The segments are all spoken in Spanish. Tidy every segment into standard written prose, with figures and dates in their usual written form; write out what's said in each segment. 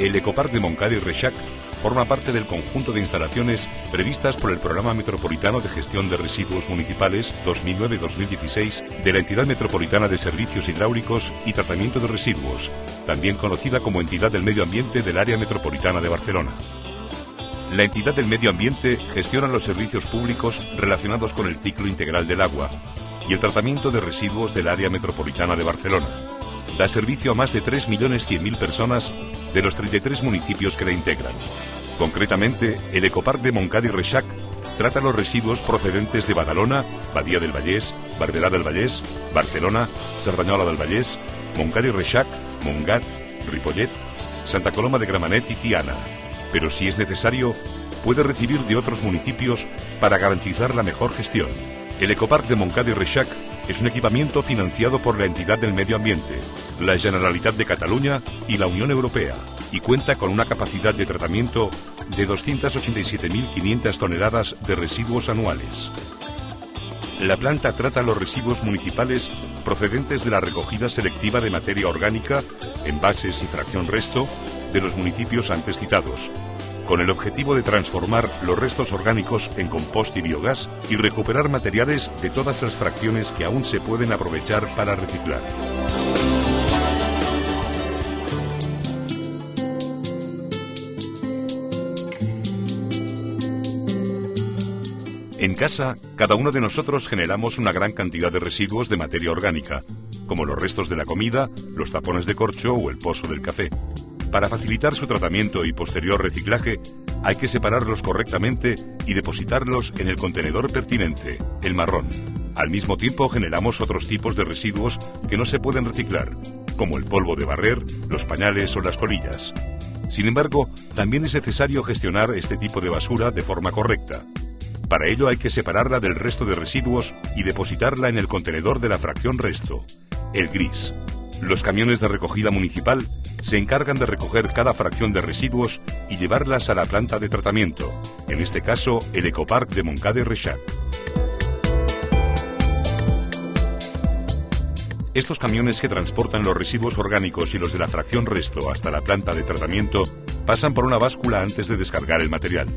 El Ecopark de Montcada y Reixac forma parte del conjunto de instalaciones previstas por el Programa Metropolitano de Gestión de Residuos Municipales 2009-2016 de la Entidad Metropolitana de Servicios Hidráulicos y Tratamiento de Residuos, también conocida como Entidad del Medio Ambiente del Área Metropolitana de Barcelona. La Entidad del Medio Ambiente gestiona los servicios públicos relacionados con el ciclo integral del agua y el tratamiento de residuos del Área Metropolitana de Barcelona. Da servicio a más de 3.100.000 personas de los 33 municipios que la integran. Concretamente, el Ecopark de Montcada y Reixac trata los residuos procedentes de Badalona, Badia del Vallès, Barberà del Vallès, Barcelona, Cerdanyola del Vallès, Montcada y Reixac, Montgat, Ripollet, Santa Coloma de Gramenet y Tiana. Pero si es necesario, puede recibir de otros municipios para garantizar la mejor gestión. El Ecopark de Montcada y Reixac es un equipamiento financiado por la Entidad del Medio Ambiente, la Generalitat de Cataluña y la Unión Europea, y cuenta con una capacidad de tratamiento de 287.500 toneladas de residuos anuales. La planta trata los residuos municipales procedentes de la recogida selectiva de materia orgánica, envases y fracción resto de los municipios antes citados, con el objetivo de transformar los restos orgánicos en compost y biogás y recuperar materiales de todas las fracciones que aún se pueden aprovechar para reciclar. En casa, cada uno de nosotros generamos una gran cantidad de residuos de materia orgánica, como los restos de la comida, los tapones de corcho o el pozo del café. Para facilitar su tratamiento y posterior reciclaje, hay que separarlos correctamente y depositarlos en el contenedor pertinente, el marrón. Al mismo tiempo generamos otros tipos de residuos que no se pueden reciclar, como el polvo de barrer, los pañales o las colillas. Sin embargo, también es necesario gestionar este tipo de basura de forma correcta. Para ello hay que separarla del resto de residuos y depositarla en el contenedor de la fracción resto, el gris. Los camiones de recogida municipal se encargan de recoger cada fracción de residuos y llevarlas a la planta de tratamiento, en este caso el Ecopark de Montcada y Reixac. Estos camiones que transportan los residuos orgánicos y los de la fracción resto hasta la planta de tratamiento pasan por una báscula antes de descargar el material.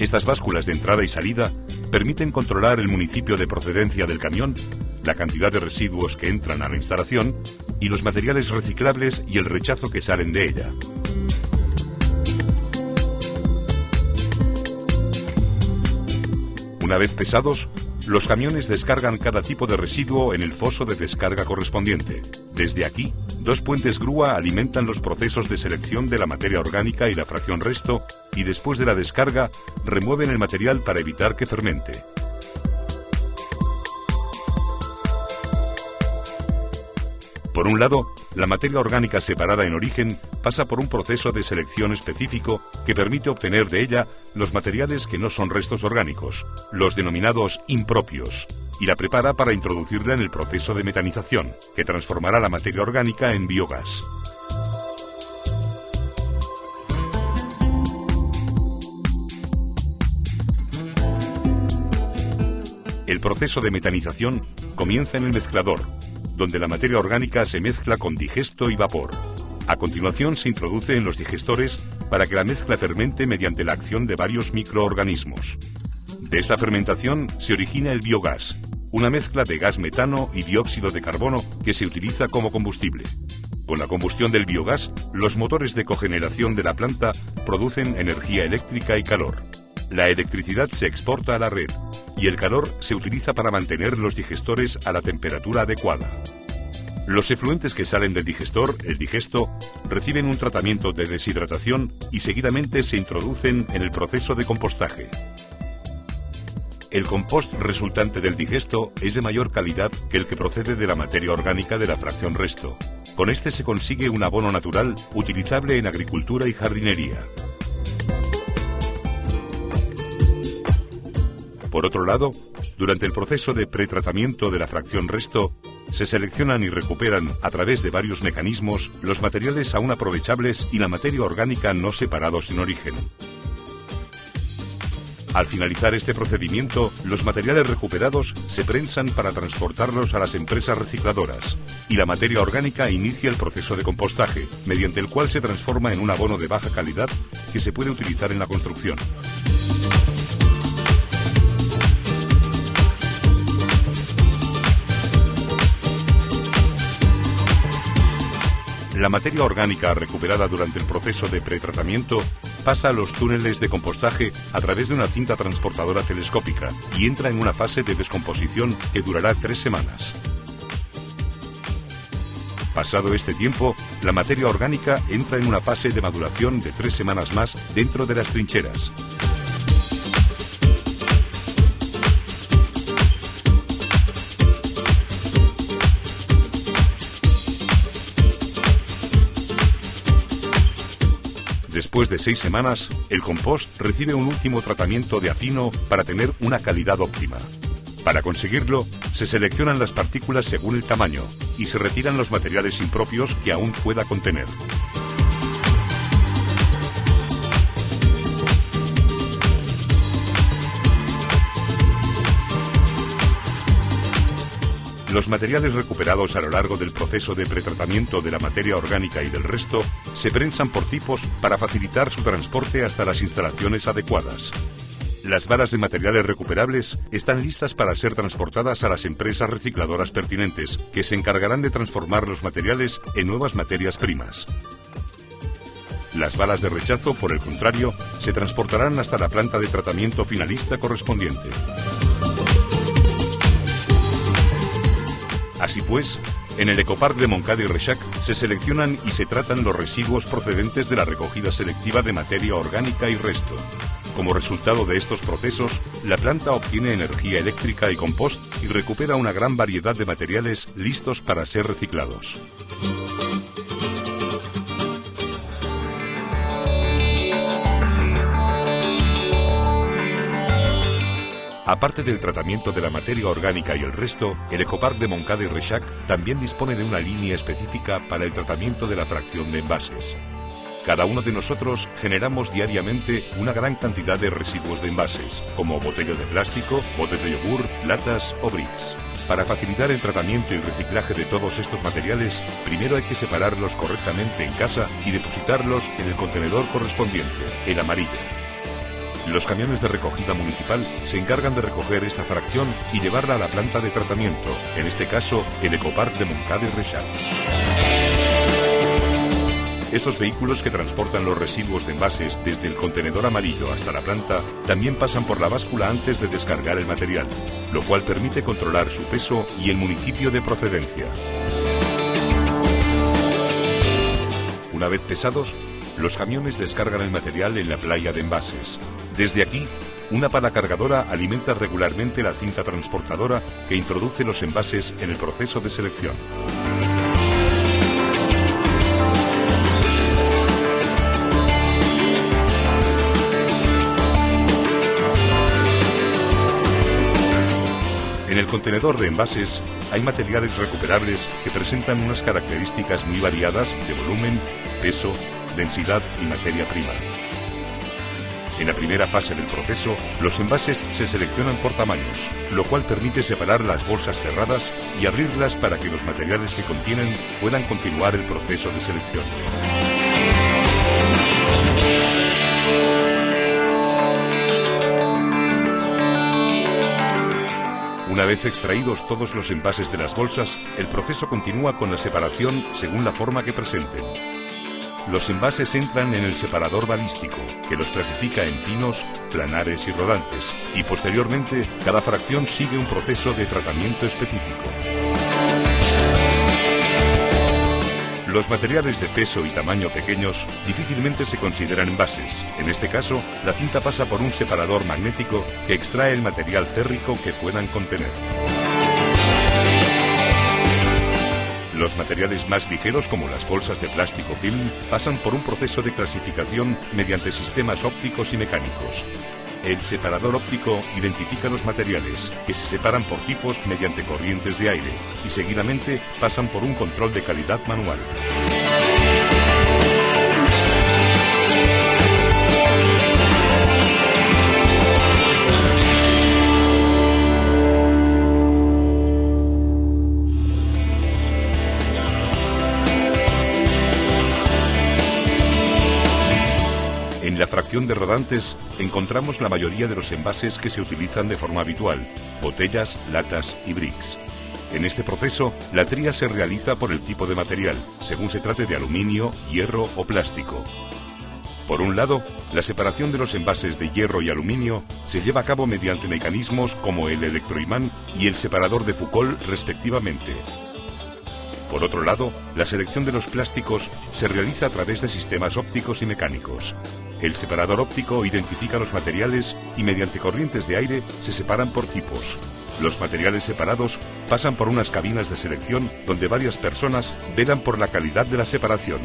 Estas básculas de entrada y salida permiten controlar el municipio de procedencia del camión, la cantidad de residuos que entran a la instalación y los materiales reciclables y el rechazo que salen de ella. Una vez pesados, los camiones descargan cada tipo de residuo en el foso de descarga correspondiente. Desde aquí, 2 puentes grúa alimentan los procesos de selección de la materia orgánica y la fracción resto y después de la descarga remueven el material para evitar que fermente. Por un lado, la materia orgánica separada en origen pasa por un proceso de selección específico que permite obtener de ella los materiales que no son restos orgánicos, los denominados impropios, y la prepara para introducirla en el proceso de metanización, que transformará la materia orgánica en biogás. El proceso de metanización comienza en el mezclador, donde la materia orgánica se mezcla con digesto y vapor. A continuación se introduce en los digestores para que la mezcla fermente mediante la acción de varios microorganismos. De esta fermentación se origina el biogás, una mezcla de gas metano y dióxido de carbono que se utiliza como combustible. Con la combustión del biogás, los motores de cogeneración de la planta producen energía eléctrica y calor. La electricidad se exporta a la red y el calor se utiliza para mantener los digestores a la temperatura adecuada. Los efluentes que salen del digestor, el digesto, reciben un tratamiento de deshidratación y seguidamente se introducen en el proceso de compostaje. El compost resultante del digesto es de mayor calidad que el que procede de la materia orgánica de la fracción resto. Con este se consigue un abono natural utilizable en agricultura y jardinería. Por otro lado, durante el proceso de pretratamiento de la fracción resto, se seleccionan y recuperan a través de varios mecanismos los materiales aún aprovechables y la materia orgánica no separados en origen. Al finalizar este procedimiento, los materiales recuperados se prensan para transportarlos a las empresas recicladoras y la materia orgánica inicia el proceso de compostaje, mediante el cual se transforma en un abono de baja calidad que se puede utilizar en la construcción. La materia orgánica recuperada durante el proceso de pretratamiento pasa a los túneles de compostaje a través de una cinta transportadora telescópica y entra en una fase de descomposición que durará 3 semanas. Pasado este tiempo, la materia orgánica entra en una fase de maduración de 3 semanas más dentro de las trincheras. Después de 6 semanas, el compost recibe un último tratamiento de afino para tener una calidad óptima. Para conseguirlo, se seleccionan las partículas según el tamaño y se retiran los materiales impropios que aún pueda contener. Los materiales recuperados a lo largo del proceso de pretratamiento de la materia orgánica y del resto se prensan por tipos para facilitar su transporte hasta las instalaciones adecuadas. Las varas de materiales recuperables están listas para ser transportadas a las empresas recicladoras pertinentes, que se encargarán de transformar los materiales en nuevas materias primas. Las balas de rechazo, por el contrario, se transportarán hasta la planta de tratamiento finalista correspondiente. Así pues, en el Ecopark de Montcada y Reixac se seleccionan y se tratan los residuos procedentes de la recogida selectiva de materia orgánica y resto. Como resultado de estos procesos, la planta obtiene energía eléctrica y compost y recupera una gran variedad de materiales listos para ser reciclados. Aparte del tratamiento de la materia orgánica y el resto, el Ecopark de Montcada y Reixac también dispone de una línea específica para el tratamiento de la fracción de envases. Cada uno de nosotros generamos diariamente una gran cantidad de residuos de envases, como botellas de plástico, botes de yogur, latas o bricks. Para facilitar el tratamiento y reciclaje de todos estos materiales, primero hay que separarlos correctamente en casa y depositarlos en el contenedor correspondiente, el amarillo. Los camiones de recogida municipal se encargan de recoger esta fracción y llevarla a la planta de tratamiento, en este caso el Ecopark de Montcada y Reixac. Estos vehículos que transportan los residuos de envases desde el contenedor amarillo hasta la planta también pasan por la báscula antes de descargar el material, lo cual permite controlar su peso y el municipio de procedencia. Una vez pesados, los camiones descargan el material en la playa de envases. Desde aquí, una pala cargadora alimenta regularmente la cinta transportadora que introduce los envases en el proceso de selección. En el contenedor de envases hay materiales recuperables que presentan unas características muy variadas de volumen, peso, densidad y materia prima. En la primera fase del proceso, los envases se seleccionan por tamaños, lo cual permite separar las bolsas cerradas y abrirlas para que los materiales que contienen puedan continuar el proceso de selección. Una vez extraídos todos los envases de las bolsas, el proceso continúa con la separación según la forma que presenten. Los envases entran en el separador balístico, que los clasifica en finos, planares y rodantes, y posteriormente cada fracción sigue un proceso de tratamiento específico. Los materiales de peso y tamaño pequeños difícilmente se consideran envases. En este caso, la cinta pasa por un separador magnético que extrae el material férrico que puedan contener. Los materiales más ligeros, como las bolsas de plástico film, pasan por un proceso de clasificación mediante sistemas ópticos y mecánicos. El separador óptico identifica los materiales, que se separan por tipos mediante corrientes de aire, y seguidamente pasan por un control de calidad manual. En la fracción de rodantes encontramos la mayoría de los envases que se utilizan de forma habitual: botellas, latas y bricks. En este proceso, la tría se realiza por el tipo de material, según se trate de aluminio, hierro o plástico. Por un lado, la separación de los envases de hierro y aluminio se lleva a cabo mediante mecanismos como el electroimán y el separador de Foucault, respectivamente. Por otro lado, la selección de los plásticos se realiza a través de sistemas ópticos y mecánicos. El separador óptico identifica los materiales y mediante corrientes de aire se separan por tipos. Los materiales separados pasan por unas cabinas de selección donde varias personas velan por la calidad de la separación.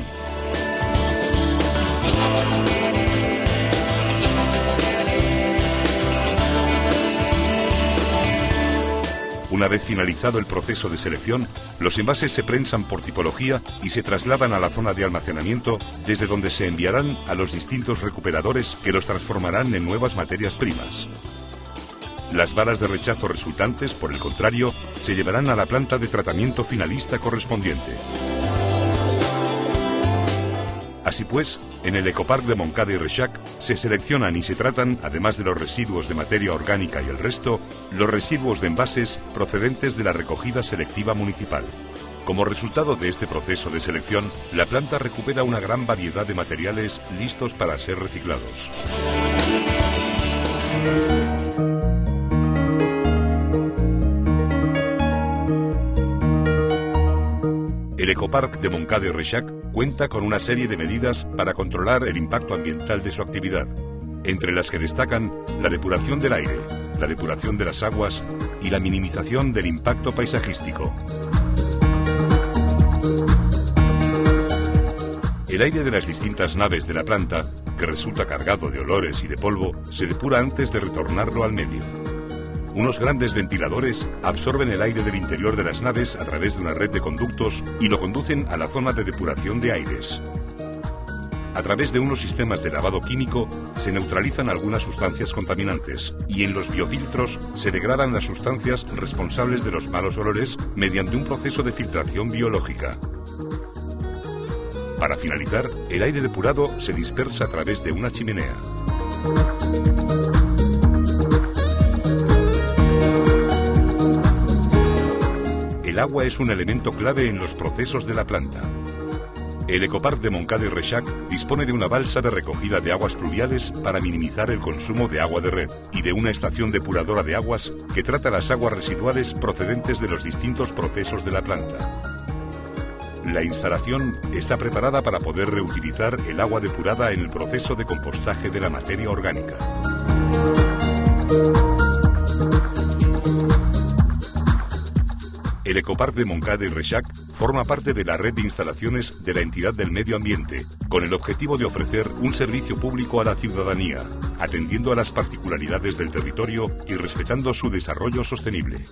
Una vez finalizado el proceso de selección, los envases se prensan por tipología y se trasladan a la zona de almacenamiento, desde donde se enviarán a los distintos recuperadores que los transformarán en nuevas materias primas. Las balas de rechazo resultantes, por el contrario, se llevarán a la planta de tratamiento finalista correspondiente. Así pues, en el Ecopark de Montcada y Reixac se seleccionan y se tratan, además de los residuos de materia orgánica y el resto, los residuos de envases procedentes de la recogida selectiva municipal. Como resultado de este proceso de selección, la planta recupera una gran variedad de materiales listos para ser reciclados. El Ecopark de Montcada y Reixac cuenta con una serie de medidas para controlar el impacto ambiental de su actividad, entre las que destacan la depuración del aire, la depuración de las aguas y la minimización del impacto paisajístico. El aire de las distintas naves de la planta, que resulta cargado de olores y de polvo, se depura antes de retornarlo al medio. Unos grandes ventiladores absorben el aire del interior de las naves a través de una red de conductos y lo conducen a la zona de depuración de aires. A través de unos sistemas de lavado químico se neutralizan algunas sustancias contaminantes y en los biofiltros se degradan las sustancias responsables de los malos olores mediante un proceso de filtración biológica. Para finalizar, el aire depurado se dispersa a través de una chimenea. El agua es un elemento clave en los procesos de la planta. El Ecopark de Montcada y Reixac dispone de una balsa de recogida de aguas pluviales para minimizar el consumo de agua de red y de una estación depuradora de aguas que trata las aguas residuales procedentes de los distintos procesos de la planta. La instalación está preparada para poder reutilizar el agua depurada en el proceso de compostaje de la materia orgánica. El Ecopark de Montcada y Reixac forma parte de la red de instalaciones de la entidad del medio ambiente, con el objetivo de ofrecer un servicio público a la ciudadanía, atendiendo a las particularidades del territorio y respetando su desarrollo sostenible.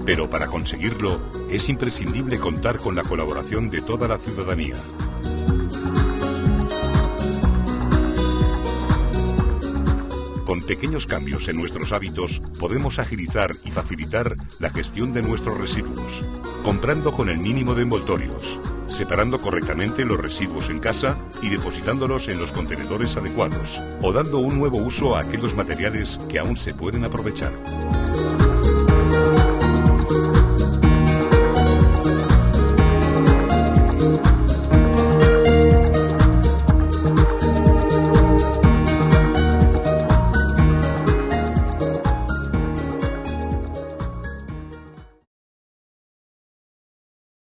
Pero para conseguirlo, es imprescindible contar con la colaboración de toda la ciudadanía. Con pequeños cambios en nuestros hábitos podemos agilizar y facilitar la gestión de nuestros residuos, comprando con el mínimo de envoltorios, separando correctamente los residuos en casa y depositándolos en los contenedores adecuados, o dando un nuevo uso a aquellos materiales que aún se pueden aprovechar.